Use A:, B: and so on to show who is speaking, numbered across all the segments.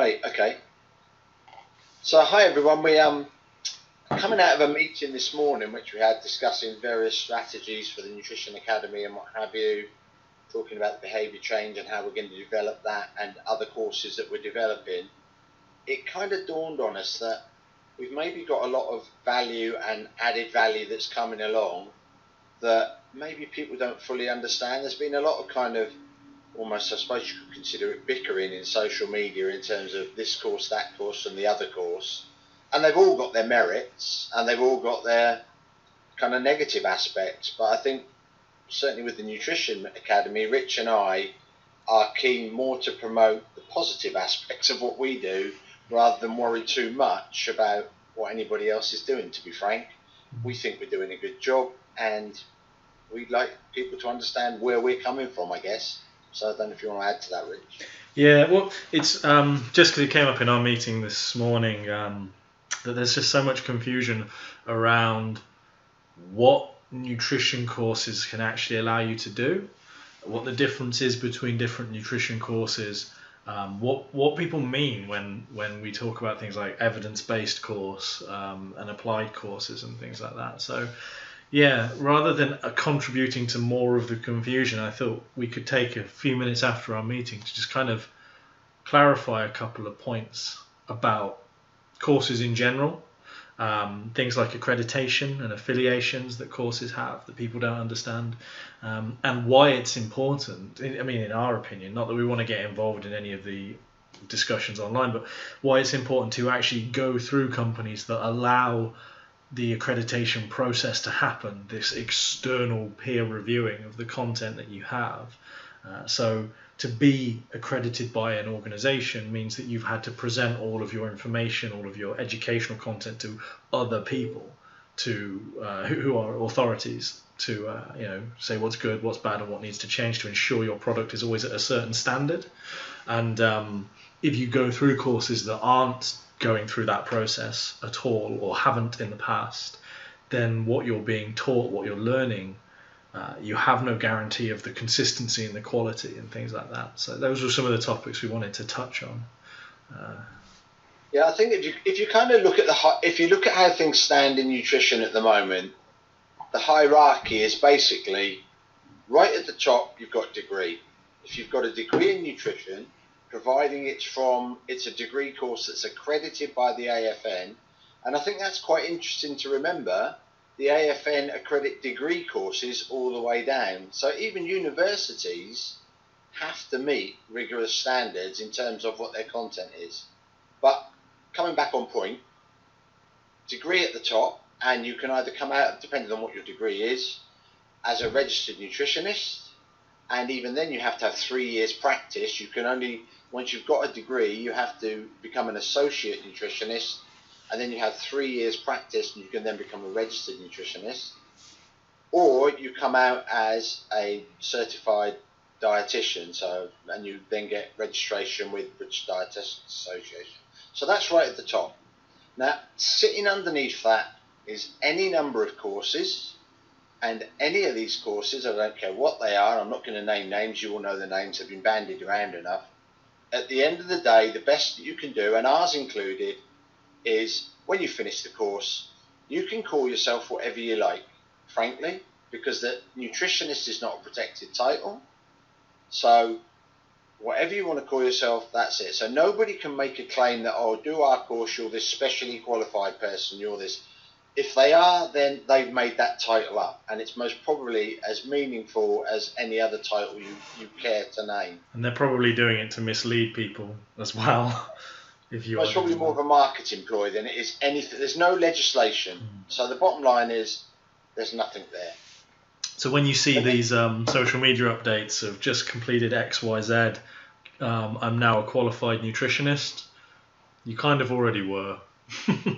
A: Great. Okay. So hi everyone. We coming out of a meeting this morning, which we had discussing various strategies for the Nutrition Academy and what have you, talking about behaviour change and how we're going to develop that and other courses that we're developing. It kind of dawned on us that we've maybe got a lot of value and added value that's coming along that maybe people don't fully understand. There's been a lot of kind of almost, I suppose you could consider it bickering in social media in terms of this course, that course and the other course. And they've all got their merits and they've all got their kind of negative aspects. But I think certainly with the Nutrition Academy, Rich and I are keen more to promote the positive aspects of what we do rather than worry too much about what anybody else is doing, to be frank. We think we're doing a good job and we'd like people to understand where we're coming from, I guess. So I don't know if you want to add to that, Rich.
B: Yeah, well, it's just because it came up in our meeting this morning that there's just so much confusion around what nutrition courses can actually allow you to do, what the difference is between different nutrition courses, what people mean when we talk about things like evidence-based course and applied courses and things like that. So yeah, rather than contributing to more of the confusion, I thought we could take a few minutes after our meeting to just kind of clarify a couple of points about courses in general, things like accreditation and affiliations that courses have that people don't understand, and why it's important. I mean, in our opinion, not that we want to get involved in any of the discussions online, but why it's important to actually go through companies that allow the accreditation process to happen, this external peer reviewing of the content that you have. So to be accredited by an organization means that you've had to present all of your information, all of your educational content to other people, to who are authorities, to say what's good, what's bad, and what needs to change to ensure your product is always at a certain standard. And if you go through courses that aren't going through that process at all or haven't in the past, then what you're being taught, what you're learning, you have no guarantee of the consistency and the quality and things like that. So those were some of the topics we wanted to touch on.
A: Yeah, I think if you kind of look at if you look at how things stand in nutrition at the moment, the hierarchy is basically right at the top. You've got degree. If you've got a degree in nutrition, providing it's a degree course that's accredited by the AFN, and I think that's quite interesting to remember. The AFN accredit degree courses all the way down, so even universities have to meet rigorous standards in terms of what their content is. But coming back on point, degree at the top, and you can either come out, depending on what your degree is, as a registered nutritionist, and even then you have to have 3 years practice. You can only, once you've got a degree, you have to become an associate nutritionist, and then you have 3 years practice and you can then become a registered nutritionist. Or you come out as a certified dietitian, and you then get registration with British Dietitians Association. So that's right at the top. Now, sitting underneath that is any number of courses, and any of these courses, I don't care what they are, I'm not going to name names, you all know the names, have been bandied around enough. At the end of the day, the best that you can do, and ours included, is when you finish the course, you can call yourself whatever you like, frankly, because the nutritionist is not a protected title. So whatever you want to call yourself, that's it. So nobody can make a claim that, oh, do our course, you're this specially qualified person, you're this. If they are, then they've made that title up, and it's most probably as meaningful as any other title you care to name.
B: And they're probably doing it to mislead people as well.
A: It's probably more of a marketing ploy than it is anything. There's no legislation. So the bottom line is there's nothing there.
B: So when you see these social media updates of just completed XYZ, I'm now a qualified nutritionist, you kind of already were.
A: Yeah.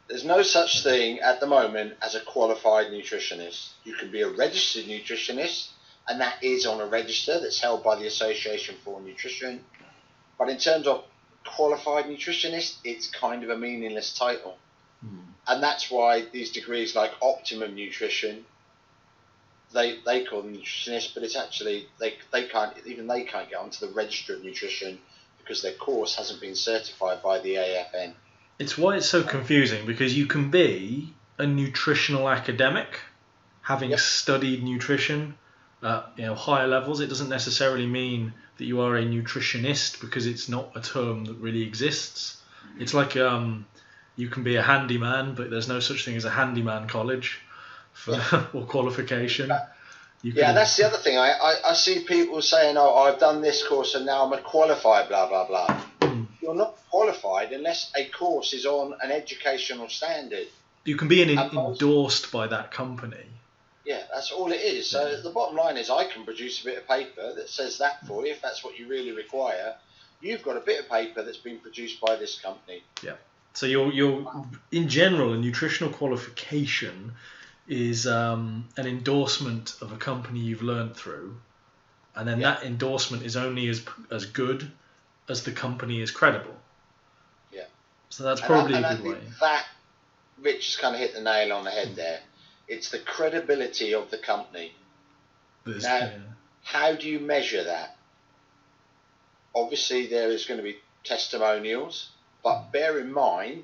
A: There's no such thing at the moment as a qualified nutritionist. You can be a registered nutritionist, and that is on a register that's held by the Association for Nutrition. But in terms of qualified nutritionist, it's kind of a meaningless title. And that's why these degrees like Optimum Nutrition, they call them nutritionists, but it's actually, they can't get onto the register of nutrition because their course hasn't been certified by the AFN.
B: It's why it's so confusing, because you can be a nutritional academic, having studied nutrition at higher levels. It doesn't necessarily mean that you are a nutritionist, because it's not a term that really exists. It's like you can be a handyman, but there's no such thing as a handyman college or qualification.
A: That's the other thing. I see people saying, "Oh, I've done this course and now I'm a qualified blah blah blah." You're not qualified unless a course is on an educational standard.
B: You can be endorsed by that company.
A: Yeah, that's all it is. So the bottom line is, I can produce a bit of paper that says that for you, if that's what you really require. You've got a bit of paper that's been produced by this company.
B: Yeah. So you're in general, a nutritional qualification is an endorsement of a company you've learned through, and then that endorsement is only as good as the company is credible. Yeah. So that's probably a good way.
A: That Rich has kind of hit the nail on the head there. It's the credibility of the company. How do you measure that? Obviously, there is going to be testimonials, but bear in mind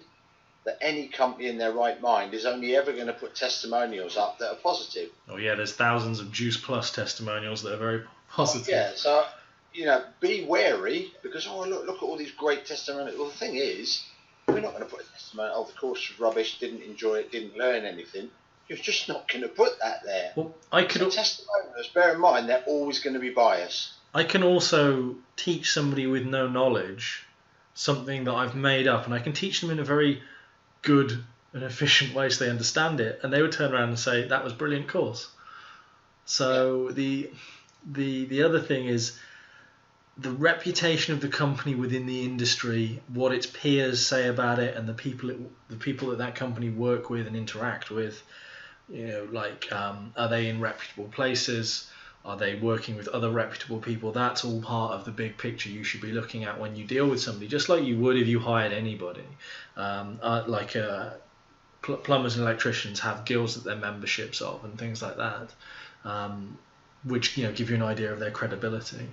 A: that any company in their right mind is only ever going to put testimonials up that are positive.
B: Oh yeah, there's thousands of Juice Plus testimonials that are very positive.
A: Yeah, so be wary, because look at all these great testimonials. Well, the thing is, we're not going to put a testimonial. Oh, the course was rubbish. Didn't enjoy it. Didn't learn anything. You're just not going to put that there.
B: Well,
A: testimonials. Bear in mind, they're always going to be biased.
B: I can also teach somebody with no knowledge something that I've made up, and I can teach them in a very good and efficient way so they understand it, and they would turn around and say that was a brilliant course. So the other thing is the reputation of the company within the industry, what its peers say about it, and the people that company work with and interact with. Are they in reputable places? Are they working with other reputable people? That's all part of the big picture you should be looking at when you deal with somebody, just like you would if you hired anybody. Plumbers and electricians have guilds that they're memberships of and things like that, which give you an idea of their credibility.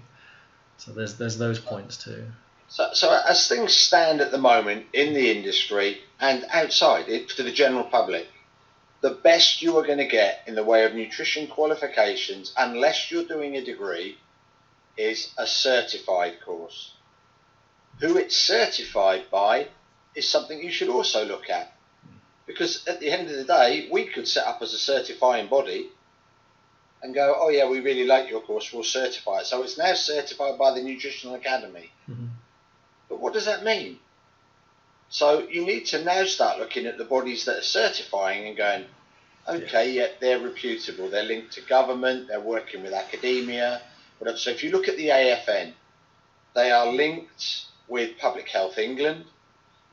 B: So there's those points too.
A: So as things stand at the moment in the industry and outside it to the general public, the best you are going to get in the way of nutrition qualifications, unless you're doing a degree, is a certified course. Who it's certified by is something you should also look at. Because at the end of the day, we could set up as a certifying body and go, oh yeah, we really like your course, we'll certify it. So it's now certified by the Nutritional Academy. Mm-hmm. But what does that mean? So you need to now start looking at the bodies that are certifying and going, okay, yeah, they're reputable, they're linked to government, they're working with academia, whatever. So if you look at the AFN, they are linked with Public Health England,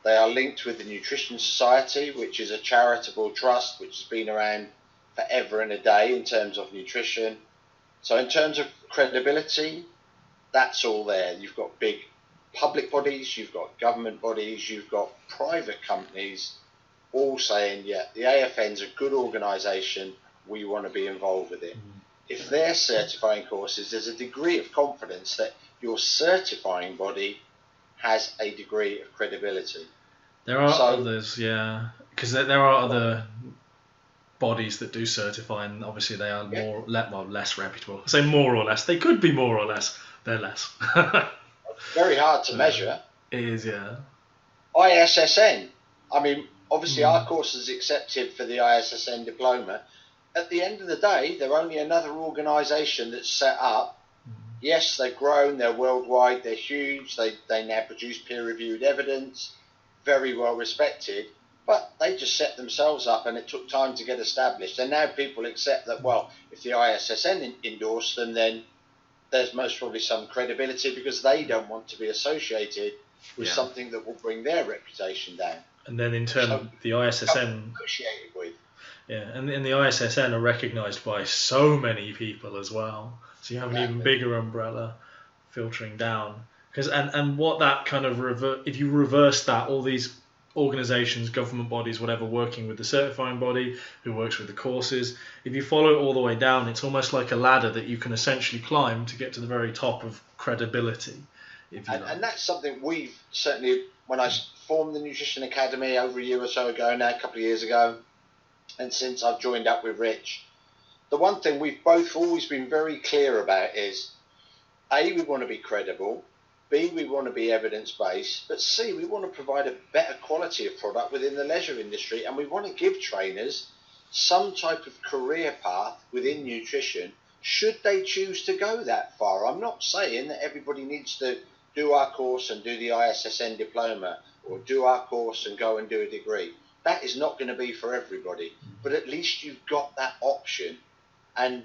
A: they are linked with the Nutrition Society, which is a charitable trust which has been around forever and a day in terms of nutrition. So in terms of credibility, that's all there. You've got big public bodies, you've got government bodies, you've got private companies all saying, yeah, the AFN's a good organisation, we want to be involved with it. If they're certifying courses, there's a degree of confidence that your certifying body has a degree of credibility.
B: There are others, yeah, because there are other bodies that do certify, and obviously they are less reputable. I say more or less, they could be more or less, they're less.
A: Very hard to measure.
B: It is, yeah.
A: ISSN. I mean, obviously our course is accepted for the ISSN diploma. At the end of the day, they're only another organisation that's set up. Yes, they've grown, they're worldwide, they're huge, they now produce peer-reviewed evidence, very well respected, but they just set themselves up and it took time to get established. And now people accept that, well, if the ISSN endorse them, then there's most probably some credibility because they don't want to be associated with something that will bring their reputation down.
B: And then in terms of the ISSN,
A: with.
B: Yeah, and the ISSN are recognised by so many people as well. So you have an even bigger umbrella filtering down. And what that kind of if you reverse that, all these organisations, government bodies, whatever, working with the certifying body who works with the courses, if you follow it all the way down, it's almost like a ladder that you can essentially climb to get to the very top of credibility. if you like.
A: And that's something we've certainly, when I formed the Nutrition Academy over a year or so ago now, a couple of years ago, and since I've joined up with Rich, the one thing we've both always been very clear about is, A, we want to be credible, B, we want to be evidence-based, but C, we want to provide a better quality of product within the leisure industry, and we want to give trainers some type of career path within nutrition should they choose to go that far. I'm not saying that everybody needs to do our course and do the ISSN diploma, or do our course and go and do a degree. That is not going to be for everybody, but at least you've got that option. And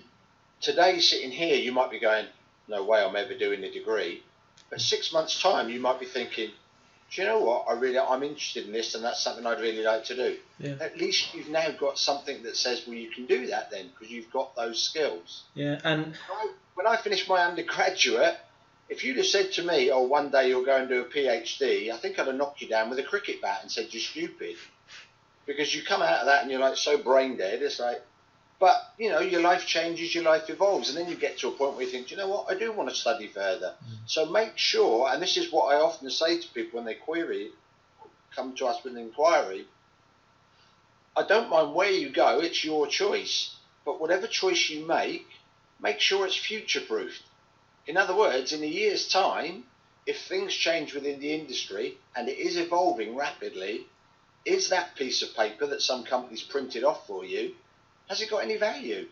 A: today, sitting here, you might be going, no way I'm ever doing a degree. But 6 months' time, you might be thinking, do you know what? I'm interested in this, and that's something I'd really like to do.
B: Yeah.
A: At least you've now got something that says, well, you can do that then, because you've got those skills.
B: Yeah, and
A: when I finished my undergraduate, if you'd have said to me, oh, one day you'll go and do a PhD, I think I'd have knocked you down with a cricket bat and said, you're stupid. Because you come out of that and you're like so brain dead, it's like, but, you know, your life changes, your life evolves, and then you get to a point where you think, do you know what, I do want to study further. So make sure, and this is what I often say to people when they come to us with an inquiry, I don't mind where you go, it's your choice, but whatever choice you make sure it's future-proofed. In other words, in a year's time, if things change within the industry, and it is evolving rapidly, is that piece of paper that some companies printed off for you, has it got any value?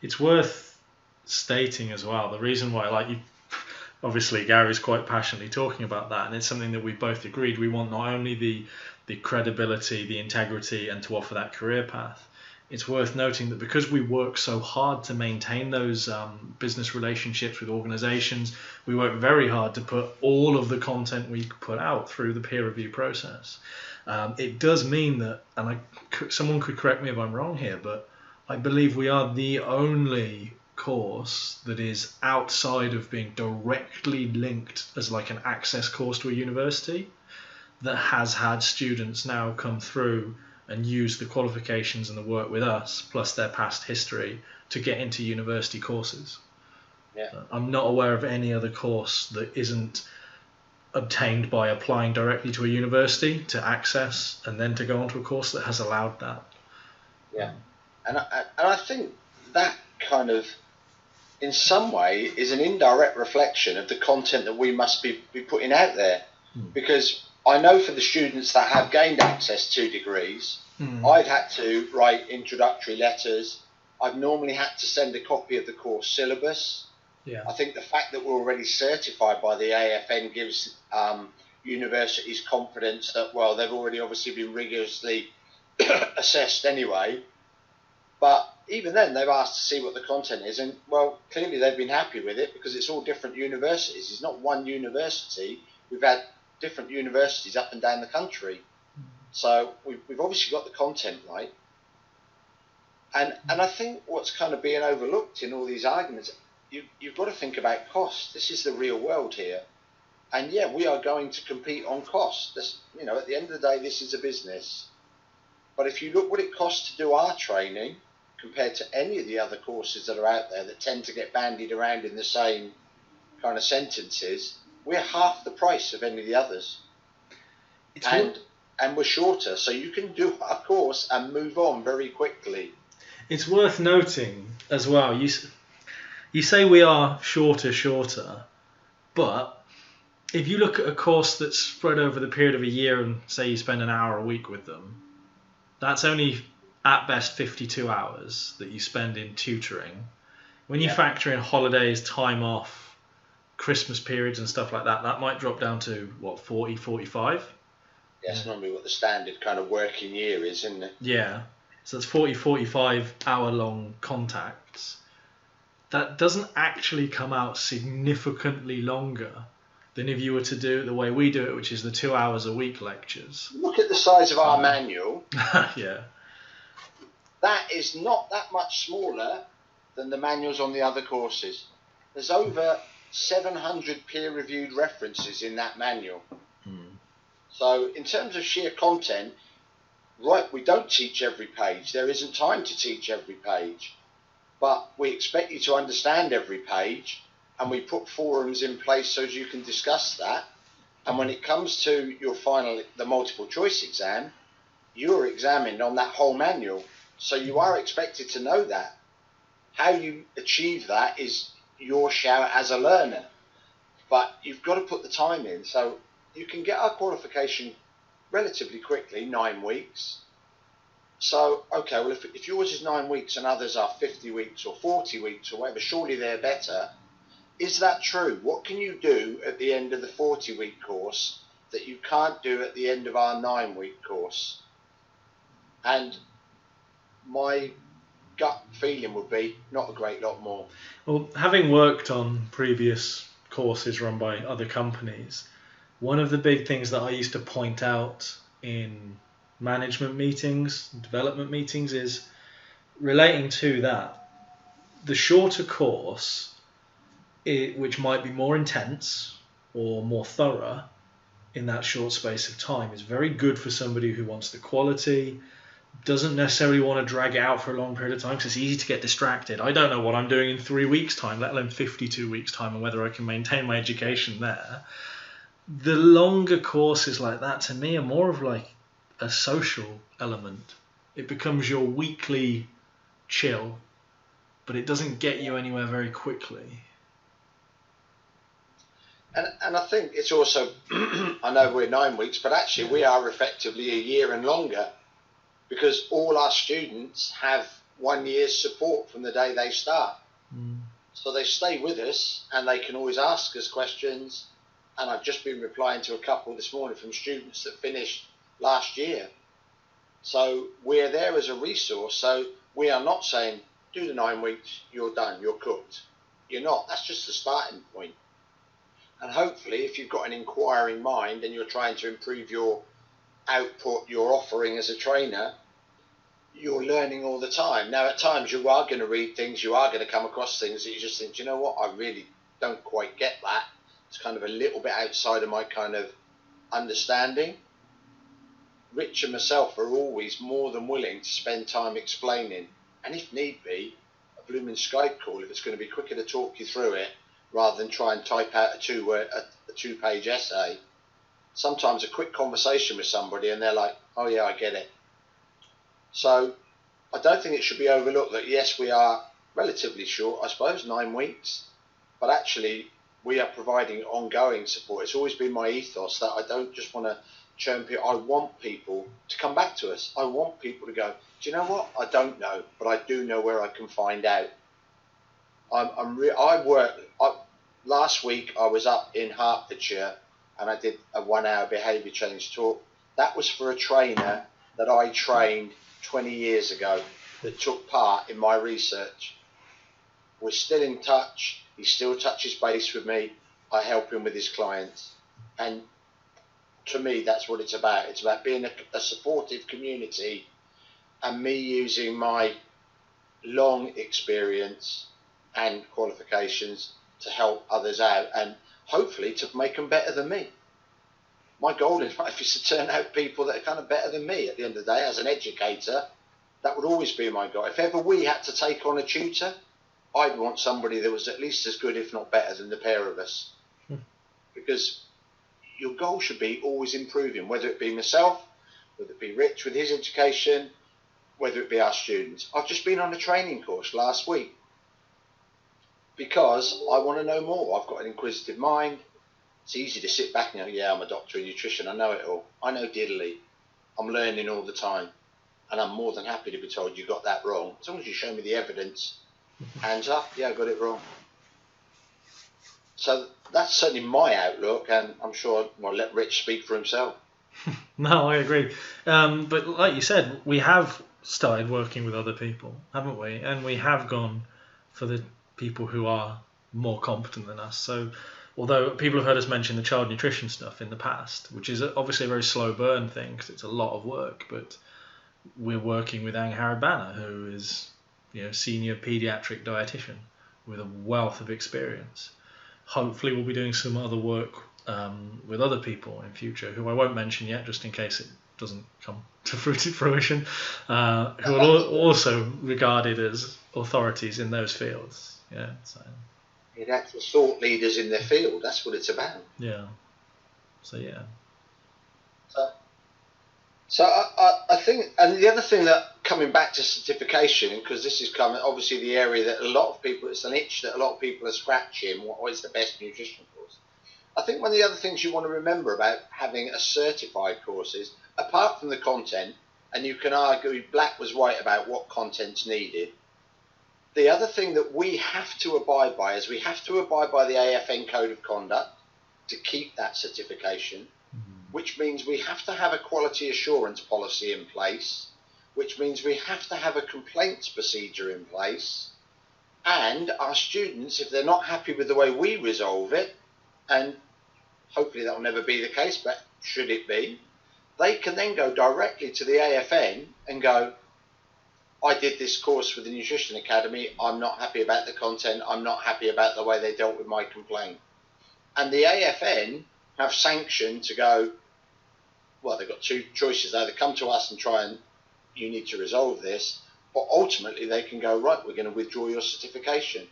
B: It's worth stating as well, the reason why, like, obviously Gary's quite passionately talking about that, and it's something that we both agreed. We want not only the credibility, the integrity, and to offer that career path. It's worth noting that because we work so hard to maintain those business relationships with organizations, we work very hard to put all of the content we put out through the peer review process. It does mean that, and someone could correct me if I'm wrong here, but I believe we are the only course that is outside of being directly linked as like an access course to a university that has had students now come through and use the qualifications and the work with us, plus their past history, to get into university courses.
A: Yeah.
B: I'm not aware of any other course that isn't obtained by applying directly to a university to access and then to go onto a course that has allowed that.
A: Yeah. And I think that kind of, in some way, is an indirect reflection of the content that we must be putting out there. Because I know for the students that have gained access to degrees, I've had to write introductory letters. I've normally had to send a copy of the course syllabus.
B: Yeah.
A: I think the fact that we're already certified by the AFN gives universities confidence that, well, they've already obviously been rigorously assessed anyway. But even then, they've asked to see what the content is, and, well, clearly they've been happy with it because it's all different universities. It's not one university. We've had different universities up and down the country. So we've obviously got the content right. And I think what's kind of being overlooked in all these arguments, you've got to think about cost. This is the real world here. And yeah, we are going to compete on cost. This, you know, at the end of the day, this is a business. But if you look what it costs to do our training compared to any of the other courses that are out there that tend to get bandied around in the same kind of sentences, we're half the price of any of the others. And we're shorter, so you can do our course and move on very quickly.
B: It's worth noting as well, you say we are shorter, but if you look at a course that's spread over the period of a year and say you spend an hour a week with them, that's only at best 52 hours that you spend in tutoring. When you factor in holidays, time off, Christmas periods and stuff like that, that might drop down to, what, 40, 45?
A: Yeah, that's normally what the standard kind of working year is, isn't it?
B: Yeah. So that's 40, 45 hour long contacts. That doesn't actually come out significantly longer than if you were to do it the way we do it, which is the 2 hours a week lectures.
A: Look at the size of our manual.
B: Yeah.
A: That is not that much smaller than the manuals on the other courses. There's over 700 peer-reviewed references in that manual. So in terms of sheer content, right, we don't teach every page. There isn't time to teach every page. But we expect you to understand every page. and we put forums in place so you can discuss that. And when it comes to your the multiple choice exam, you're examined on that whole manual. So you are expected to know that. How you achieve that is your shout as a learner. But you've got to put the time in. So you can get our qualification relatively quickly, 9 weeks. So, okay, well, if yours is 9 weeks and others are 50 weeks or 40 weeks or whatever, surely they're better. Is that true? What can you do at the end of the 40-week course that you can't do at the end of our 9-week course? And my gut feeling would be not a great lot more.
B: Well, having worked on previous courses run by other companies, one of the big things that I used to point out in management meetings, development meetings, is relating to that. The shorter course, which might be more intense or more thorough in that short space of time, is very good for somebody who wants the quality, doesn't necessarily want to drag it out for a long period of time because it's easy to get distracted. I don't know what I'm doing in 3 weeks' time, let alone 52 weeks' time, and whether I can maintain my education there. The longer courses like that, to me, are more of like a social element. It becomes your weekly chill, but it doesn't get you anywhere very quickly.
A: And I think it's also, I know we're 9 weeks, but actually we are effectively a year and longer, because all our students have 1 year's support from the day they start. So they stay with us and they can always ask us questions. And I've just been replying to a couple this morning from students that finished last year. So we're there as a resource. So we are not saying, do the 9 weeks, you're done, you're cooked. You're not. That's just the starting point. And hopefully, if you've got an inquiring mind and you're trying to improve your output, your offering as a trainer, you're learning all the time. Now, at times you are going to read things, you are going to come across things that you just think, you know what, I really don't quite get that. It's kind of a little bit outside of my kind of understanding. Rich and myself are always more than willing to spend time explaining, and if need be, a blooming Skype call if it's going to be quicker to talk you through it rather than try and type out a two-page essay. Sometimes a quick conversation with somebody and they're like, oh yeah, I get it. So I don't think it should be overlooked that yes, we are relatively short, I suppose, 9 weeks, but actually we are providing ongoing support. It's always been my ethos that I don't just want to churn people. I want people to come back to us. I want people to go, do you know what? I don't know, but I do know where I can find out. Last week I was up in Hertfordshire and I did a 1-hour behaviour change talk. That was for a trainer that I trained 20 years ago that took part in my research. We're still in touch. He still touches base with me. I help him with his clients. And to me, that's what it's about. It's about being a supportive community and me using my long experience and qualifications to help others out and hopefully to make them better than me. My goal in life is to turn out people that are kind of better than me at the end of the day. As an educator, that would always be my goal. If ever we had to take on a tutor, I'd want somebody that was at least as good, if not better, than the pair of us. Because your goal should be always improving, whether it be myself, whether it be Rich with his education, whether it be our students. I've just been on a training course last week because I want to know more. I've got an inquisitive mind. It's easy to sit back and go, yeah, I'm a doctor in nutrition. I know it all. I know diddly. I'm learning all the time. And I'm more than happy to be told you got that wrong. As long as you show me the evidence, hands up, yeah, I got it wrong. So that's certainly my outlook, and I'm sure I'll let Rich speak for himself.
B: No, I agree. But like you said, we have started working with other people, haven't we? And we have gone for the people who are more competent than us. So although people have heard us mention the child nutrition stuff in the past, which is obviously a very slow burn thing because it's a lot of work, but we're working with Angharad Banner, who is, senior pediatric dietitian with a wealth of experience. Hopefully we'll be doing some other work with other people in future, who I won't mention yet, just in case it doesn't come to fruition, who are also regarded as authorities in those fields. Yeah. So.
A: You're actual thought leaders in their field. That's what it's about.
B: Yeah. So yeah.
A: So I think, and the other thing that coming back to certification, because this is coming obviously the area that a lot of people, it's an itch that a lot of people are scratching. What is the best nutrition course? I think one of the other things you want to remember about having a certified course is, apart from the content, and you can argue black was white about what content's needed, the other thing that we have to abide by is we have to abide by the AFN Code of Conduct to keep that certification, which means we have to have a quality assurance policy in place, which means we have to have a complaints procedure in place, and our students, if they're not happy with the way we resolve it, and hopefully that will never be the case, but should it be, they can then go directly to the AFN and go, I did this course with the Nutrition Academy, I'm not happy about the content, I'm not happy about the way they dealt with my complaint. And the AFN have sanctioned to go, well, they've got two choices. They either come to us and try and, you need to resolve this, or ultimately they can go, right, we're going to withdraw your certification.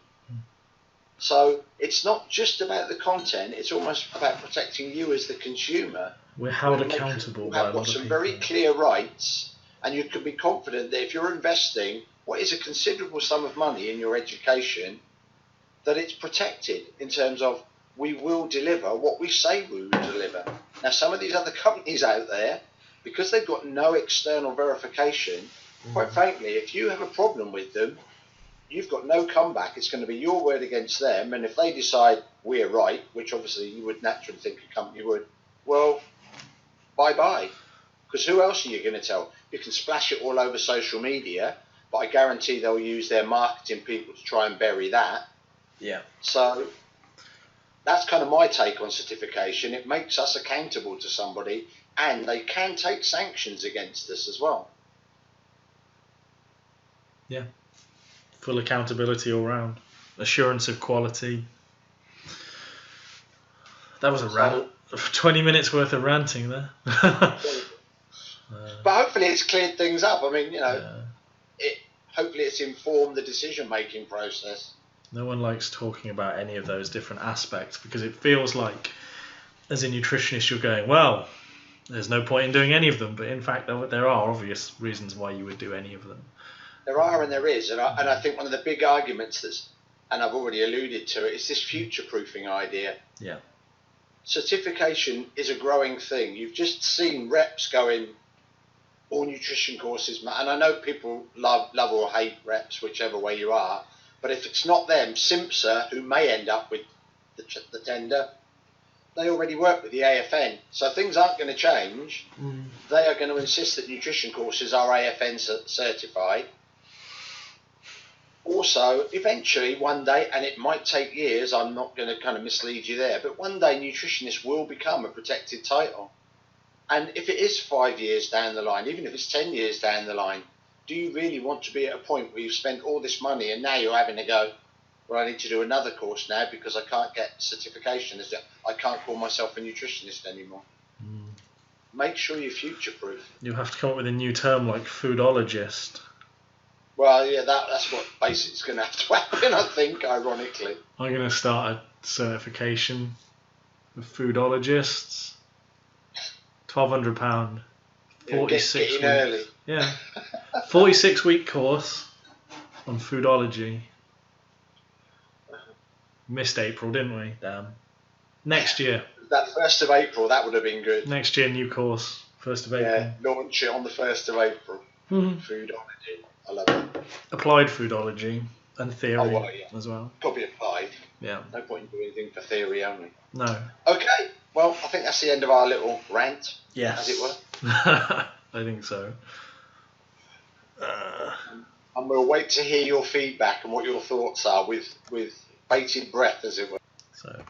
A: So it's not just about the content, it's almost about protecting you as the consumer.
B: We're held accountable by a lot of people.
A: You've got some very clear rights, and you can be confident that if you're investing what is a considerable sum of money in your education, that it's protected in terms of we will deliver what we say we will deliver. Now, some of these other companies out there, because they've got no external verification, quite frankly, if you have a problem with them, you've got no comeback. It's going to be your word against them. And if they decide we're right, which obviously you would naturally think a company would, well, bye-bye. Because who else are you going to tell? You can splash it all over social media, but I guarantee they'll use their marketing people to try and bury that.
B: Yeah.
A: So that's kind of my take on certification. It makes us accountable to somebody, and they can take sanctions against us as well.
B: Yeah. Full accountability all round. Assurance of quality. That was a rant. 20 minutes worth of ranting there.
A: But hopefully it's cleared things up. I mean, hopefully it's informed the decision-making process.
B: No one likes talking about any of those different aspects because it feels like, as a nutritionist, you're going, well, there's no point in doing any of them. But in fact, there are obvious reasons why you would do any of them.
A: There are and there is. And I think one of the big arguments and I've already alluded to it, is this future-proofing idea.
B: Yeah.
A: Certification is a growing thing. You've just seen reps going, all nutrition courses, and I know people love or hate reps, whichever way you are, but if it's not them, SIMSA, who may end up with the tender, they already work with the AFN, so things aren't going to change. They are going to insist that nutrition courses are AFN certified. Also, eventually, one day, and it might take years, I'm not going to kind of mislead you there, but one day nutritionist will become a protected title. And if it is 5 years down the line, even if it's 10 years down the line, do you really want to be at a point where you've spent all this money and now you're having to go, well, I need to do another course now because I can't get certification. I can't call myself a nutritionist anymore. Make sure you're future-proof.
B: You have to come up with a new term like foodologist.
A: Well, yeah, that's what basically is going to have to happen, I think, ironically.
B: I'm going to start a certification of foodologists. £1,200. 46
A: get in early.
B: Yeah. 46-week course on foodology. Missed April, didn't we? Damn. Next year.
A: That 1st of April, that would have been good.
B: Next year, new course. 1st of April.
A: Yeah, launch it on the 1st of April. Foodology. I love it.
B: Applied foodology and theory as well.
A: Probably applied.
B: Yeah.
A: No point in doing anything for theory only.
B: No.
A: Okay. Well, I think that's the end of our little rant.
B: Yes.
A: As it were.
B: I think so.
A: And we'll wait to hear your feedback and what your thoughts are with bated breath, as it were.
B: So.